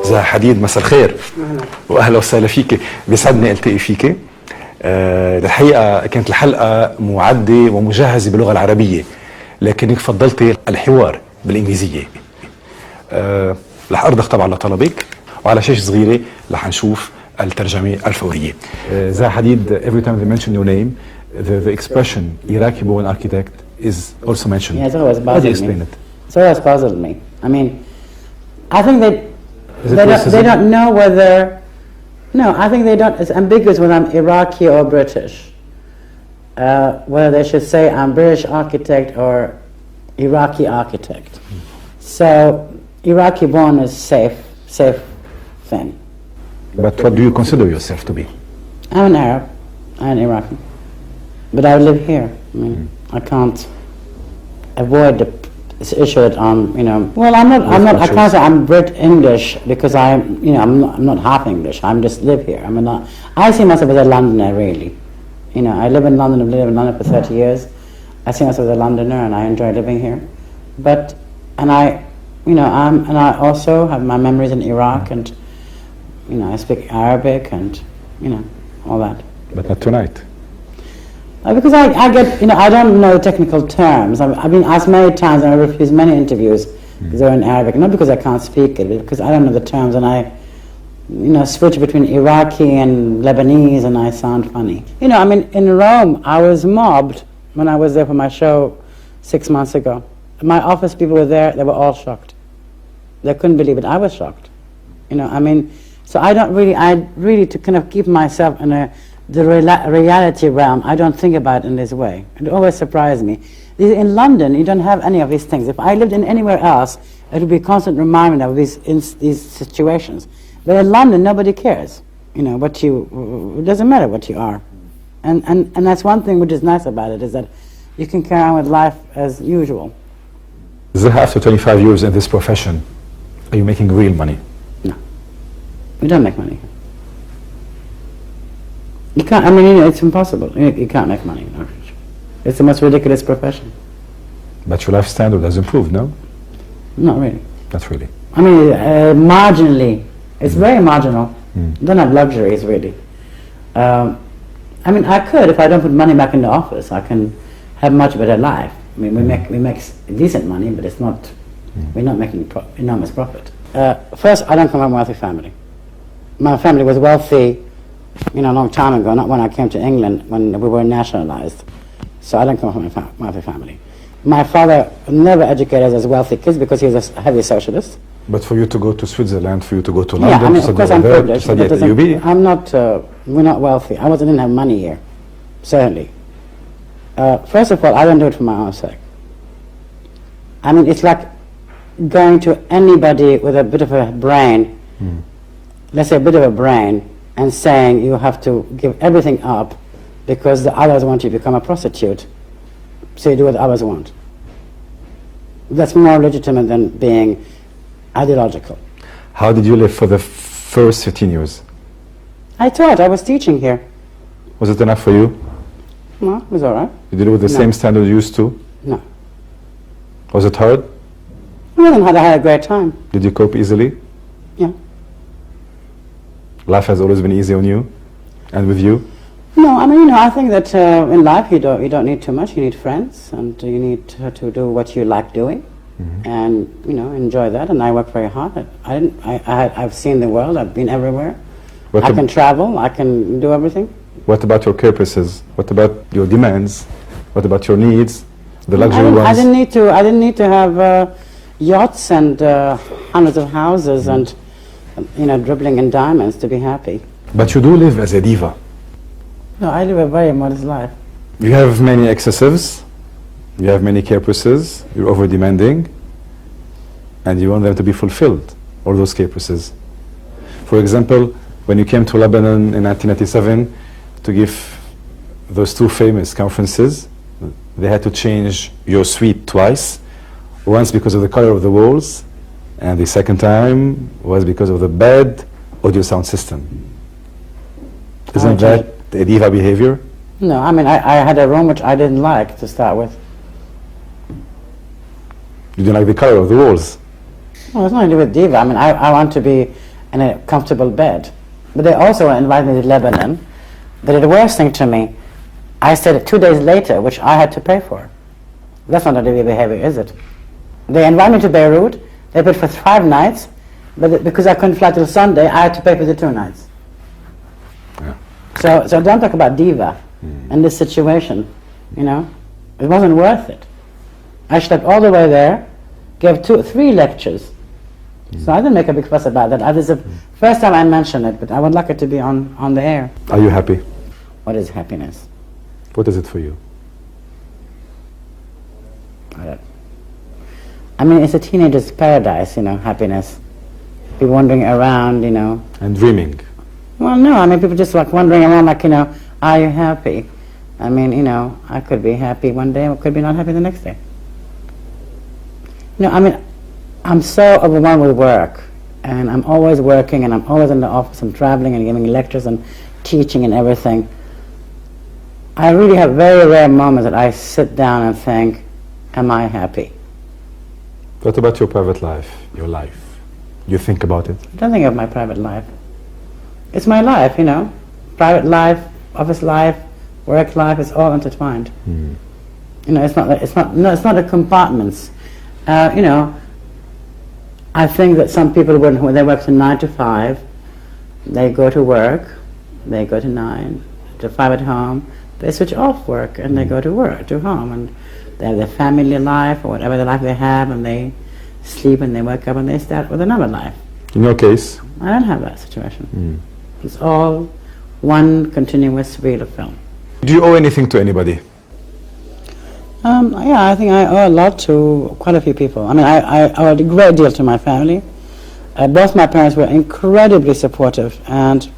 زها حديد، مساء الخير واهلا وسهلا فيك. بيسعدني التقي فيك. الحقيقه كانت الحلقه معده ومجهزه باللغه العربيه، لكنك فضلتي الحوار بالانجليزيه. رح ارضخ طبعا لطلبك، وعلى شاشه صغيره رح نشوف الترجمه الفوريه. زها حديد, every time they mention your name, the expression Iraqi born architect is also mentioned. Yeah, it's always How do you bothered explain me. it? It's always puzzled me. I mean, I think Is it they racism? don't know whether. No, I think they don't. It's ambiguous whether I'm Iraqi or British. Whether they should say I'm British architect or Iraqi architect. So Iraqi born is safe thing. But what do you consider yourself to be? I'm an Arab. I'm an Iraqi. But I live here. I mean, I can't avoid this issue that I'm, well, I can't say I'm Brit English because I'm not half English. I'm just live here. I see myself as a Londoner, really. I live in London. I've lived in London for 30 years. I see myself as a Londoner, and I enjoy living here. I also have my memories in Iraq, and I speak Arabic, and all that. But not tonight. Because I get, I don't know the technical terms. I've been asked many times, and I refuse many interviews because they're in Arabic. Not because I can't speak it, but because I don't know the terms, and I, switch between Iraqi and Lebanese, and I sound funny. In Rome, I was mobbed when I was there for my show 6 months ago. My office people were there; they were all shocked. They couldn't believe it. I was shocked. So I really to kind of keep myself in the reality realm, I don't think about it in this way. It always surprised me. In London, you don't have any of these things. If I lived in anywhere else, it would be a constant reminder of these situations. But in London, nobody cares. It doesn't matter what you are. And that's one thing which is nice about it, is that you can carry on with life as usual. Zaha, after 25 years in this profession, are you making real money? No. We don't make money. You can't, it's impossible. You can't make money. It's the most ridiculous profession. But your life standard has improved, no? Not really. Not really. Marginally. It's very marginal. You don't have luxuries, really. I could, if I don't put money back in the office, I can have much better life. We make decent money, but it's not, we're not making enormous profit. First, I don't come from a wealthy family. My family was wealthy a long time ago, not when I came to England, when we were nationalized. So I don't come from a wealthy family. My father never educated us as wealthy kids because he was a heavy socialist. But for you to go to Switzerland, for you to go to London, of course I'm privileged. I'm not, we're not wealthy. I didn't have money here, certainly. First of all, I don't do it for my own sake. It's like going to anybody with a bit of a brain, let's say a bit of a brain, and saying you have to give everything up because the others want you to become a prostitute. So you do what others want. That's more legitimate than being ideological. How did you live for the first 15 years? I taught. I was teaching here. Was it enough for you? No, it was all right. You did it with the same standard you used to? No. Was it hard? I had a great time. Did you cope easily? Yeah. Life has always been easy on you and with you? No, I think that in life you don't need too much. You need friends, and you need to do what you like doing, and enjoy that. And I work very hard. I've seen the world. I've been everywhere. I can travel. I can do everything. What about your purposes? What about your demands? What about your needs? The luxury ones? I didn't need to have yachts and hundreds of houses and dribbling in diamonds to be happy. But you do live as a diva. No, I live a very modest life. You have many excessives, you have many caprices, you're over-demanding, and you want them to be fulfilled, all those caprices. For example, when you came to Lebanon in 1997 to give those two famous conferences, they had to change your suite twice, once because of the color of the walls, and the second time was because of the bad audio sound system. Isn't that a diva behavior? No, I had a room which I didn't like to start with. You didn't like the color of the walls? Well, it's nothing to do with diva. I want to be and a comfortable bed. But they also invited me to Lebanon. They did the worst thing to me. I stayed 2 days later, which I had to pay for. That's not a Libyan behavior, is it? They invited me to Beirut. They paid for 5 nights, but because I couldn't fly till Sunday, I had to pay for the 2 nights. Yeah. So don't talk about diva in this situation. You know, it wasn't worth it. I slept all the way there, gave 3 lectures. So I didn't make a big fuss about that. This is the first time I mention it, but I would like it to be on the air. Are you happy? What is happiness? What is it for you? I mean, it's a teenager's paradise, you know, happiness. Be wandering around, you know. And dreaming. Well, no, I mean, people just like wandering around like, you know, are you happy? I mean, you know, I could be happy one day, I could be not happy the next day. You know, I mean, I'm so overwhelmed with work, and I'm always working, and I'm always in the office, and traveling, and giving lectures, and teaching, and everything. I really have very rare moments that I sit down and think, am I happy? What about your private life, your life? You think about it? I don't think of my private life. It's my life, you know. Private life, office life, work life, it's all intertwined. You know, it's not a compartments. You know, I think that some people, when they work from 9 to 5, they go to work, they go to 9 to 5 at home, they switch off work and they go to work, to home, and they have their family life or whatever the life they have, and they sleep and they wake up and they start with another life. In your case? I don't have that situation. It's all one continuous reel of film. Do you owe anything to anybody? Yeah, I think I owe a lot to quite a few people. I mean, I owe a great deal to my family. Both my parents were incredibly supportive, and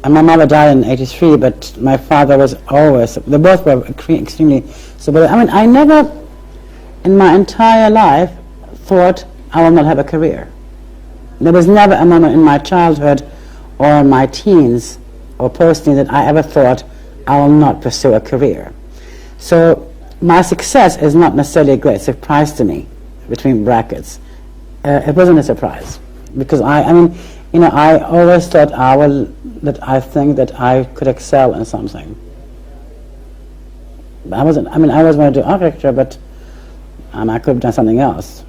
my mother died in '83, but my father was always, they both were extremely supportive. I mean, I never, in my entire life, thought I will not have a career. There was never a moment in my childhood or in my teens or post-teens that I ever thought I will not pursue a career. So my success is not necessarily a great surprise to me, between brackets. It wasn't a surprise, because I mean, you know, I always thought I think that I could excel in something. I always wanted to do architecture, but I could have done something else.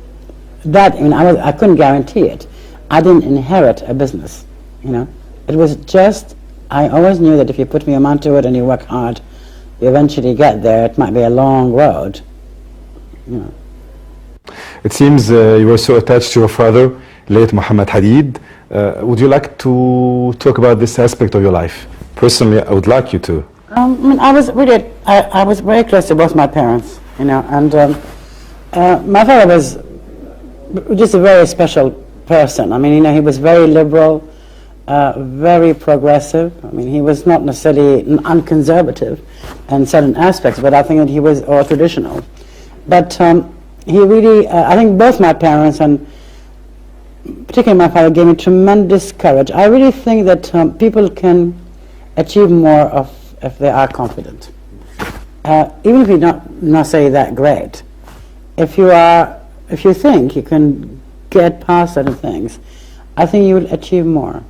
That, I mean, I couldn't guarantee it. I didn't inherit a business, you know. It was just, I always knew that if you put your mind to it and you work hard, you eventually get there. It might be a long road, you know. It seems you were so attached to your father, late Muhammad Hadid. Would you like to talk about this aspect of your life? Personally, I would like you to. I mean, I was very close to both my parents, you know, and my father was just a very special person. I mean, you know, he was very liberal, very progressive. I mean, he was not necessarily unconservative in certain aspects, but I think that he was all traditional. But he really, I think both my parents, and particularly my father, gave me tremendous courage. I really think that people can achieve more if they are confident. Even if you're not necessarily that great, if you think you can get past certain things, I think you will achieve more.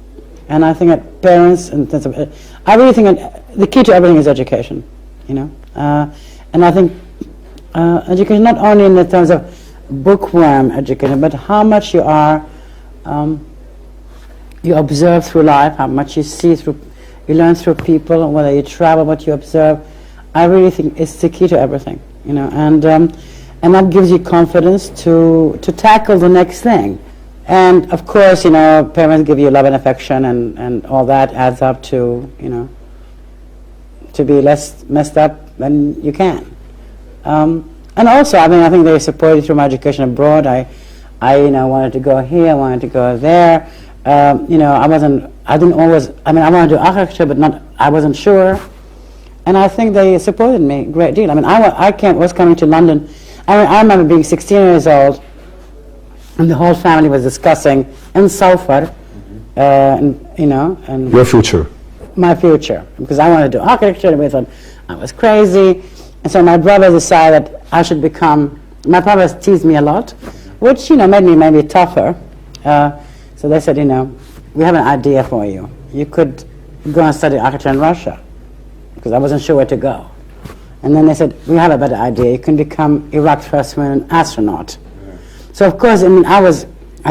And I think that parents, I really think that the key to everything is education, you know. And I think education, not only in the terms of bookworm education, but how much you are, you observe through life, how much you see through, you learn through people, whether you travel, what you observe. I really think it's the key to everything, you know, and that gives you confidence to tackle the next thing. And of course, you know, parents give you love and affection, and all that adds up to, you know, to be less messed up than you can. And also, I mean, I think they supported through my education abroad. I you know, wanted to go here, I wanted to go there. You know, I wanted to do architecture, but I wasn't sure. And I think they supported me a great deal. I mean, I was coming to London. I remember being 16 years old, and the whole family was discussing in Salford, and, you know, and your future. My future, because I wanted to do architecture, and we thought I was crazy. And so my brother decided I should become, my brothers teased me a lot, which, you know, made me maybe tougher. So they said, you know, we have an idea for you. You could go and study architecture in Russia, because I wasn't sure where to go. And then they said, we have a better idea. You can become Iraq's first women astronaut. Yeah. So of course, I mean, I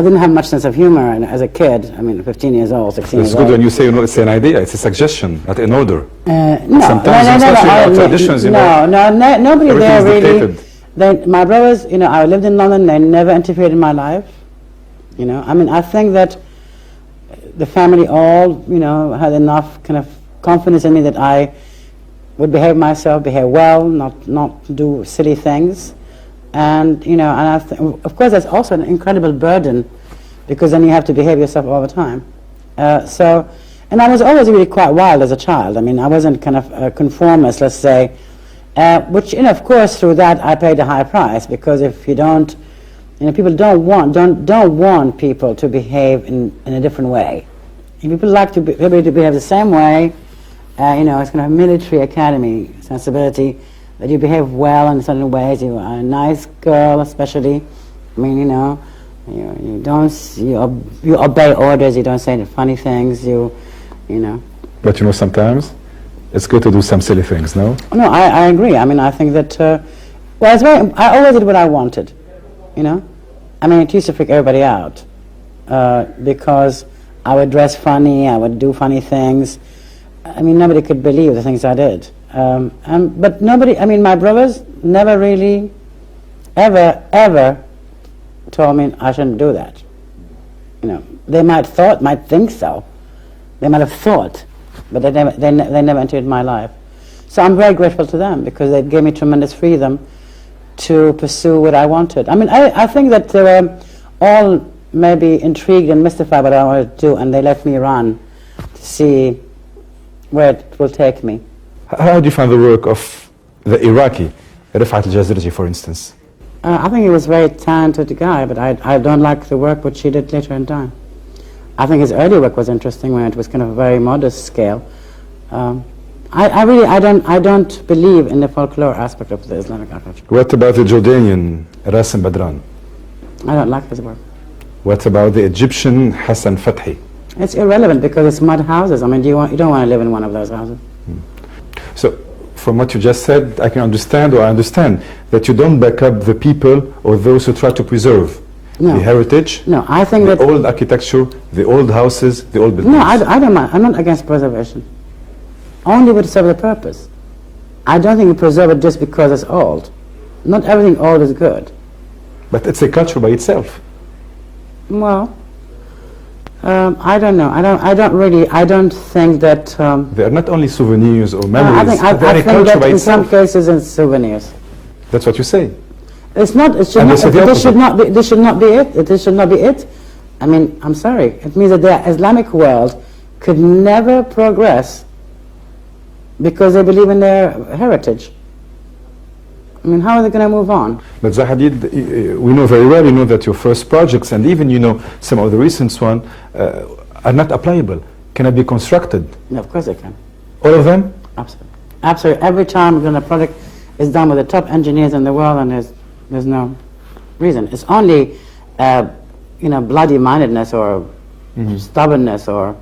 didn't have much sense of humor as a kid. I mean, 15 years old, 16 years old. It's good when you say, it's an idea, it's a suggestion, not an order. No, sometimes, traditions, nobody there really. Dictated. My brothers, I lived in London, they never interfered in my life. I mean, I think that the family all, had enough kind of confidence in me that I would behave well, not do silly things. And, and of course that's also an incredible burden, because then you have to behave yourself all the time. And I was always really quite wild as a child. I mean, I wasn't kind of a conformist, let's say, which, of course, through that I paid a high price, because if you don't, people don't want people to behave in a different way. If people like to be able to behave the same way, it's kind of a military academy sensibility, that you behave well in certain ways. You are a nice girl, especially. I mean, you obey orders. You don't say funny things. But sometimes it's good to do some silly things, no? No, I agree. I mean, I think that. I always did what I wanted. I mean, it used to freak everybody out, because I would dress funny. I would do funny things. I mean, nobody could believe the things I did. But nobody, I mean, my brothers never really, ever told me I shouldn't do that. They might think so. They might have thought, but they never entered my life. So I'm very grateful to them, because they gave me tremendous freedom to pursue what I wanted. I mean, I think that they were all maybe intrigued and mystified by what I wanted to do, and they let me run to see where it will take me. How do you find the work of the Iraqi, Rifat al-Jazriji, for instance? I think he was a very talented guy, but I don't like the work which he did later in time. I think his early work was interesting when it was kind of a very modest scale. I don't believe in the folklore aspect of the Islamic architecture. What about the Jordanian Rasim Badran? I don't like his work. What about the Egyptian Hassan Fathi? It's irrelevant, because it's mud houses. I mean, you don't want to live in one of those houses. So, from what you just said, I understand that you don't back up the people or those who try to preserve the heritage, no, I think the that old architecture, the old houses, the old buildings. No, I don't mind. I'm not against preservation. Only would serve the purpose. I don't think you preserve it just because it's old. Not everything old is good. But it's a culture by itself. Well, I don't know. I don't think that. They are not only souvenirs or memories. I think that in itself. some cases it's souvenirs. That's what you say. It's not. It should not. This should not be. This should not be it. This should not be it. I mean, I'm sorry. It means that the Islamic world could never progress because they believe in their heritage. I mean, how are they going to move on? But Hadid, we know very well, that your first projects and even, some of the recent ones are not applicable, cannot be constructed. No, of course they can. All of them? Absolutely. Absolutely. Every time when a project is done with the top engineers in the world, and there's no reason. It's only, bloody-mindedness or stubbornness or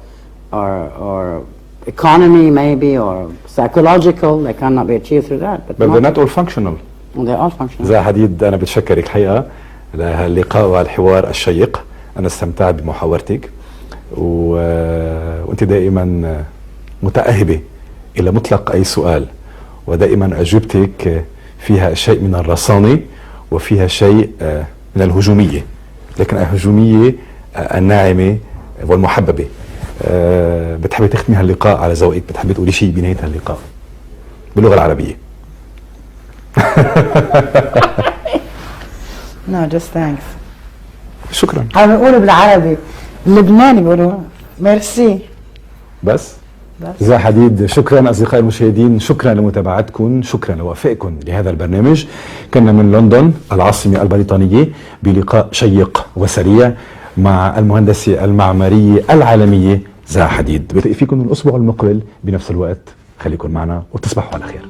economy maybe, or psychological. They cannot be achieved through that. But they're not all functional. They're all functional. زاها حديد، أنا بتشكرك حقيقة لهاللقاء والحوار الشيق. أنا استمتعت بمحاورتك وأنت دائما متأهبة إلى مطلق أي سؤال، ودائما أجوبتك فيها شيء من الرصانة وفيها شيء من الهجومية، لكن الهجومية الناعمة والمحببة. بتحبي تختمي هاللقاء على ذوقك، بتحبي تقولي شيء بنهاية هاللقاء باللغة العربية؟ No, just thanks. شكرا. أنا بقوله بالعربي، اللبناني بقوله ميرسي. بس؟ زاها حديد، شكرا أصدقائي المشاهدين، شكرا لمتابعتكم، شكرا لوفائكم لهذا البرنامج. كنا من لندن العاصمة البريطانية بلقاء شيق وسريع مع المهندسة المعمارية العالمية زاها حديد. بلتقي فيكم الأسبوع المقبل بنفس الوقت، خليكم معنا وتصبحوا على خير.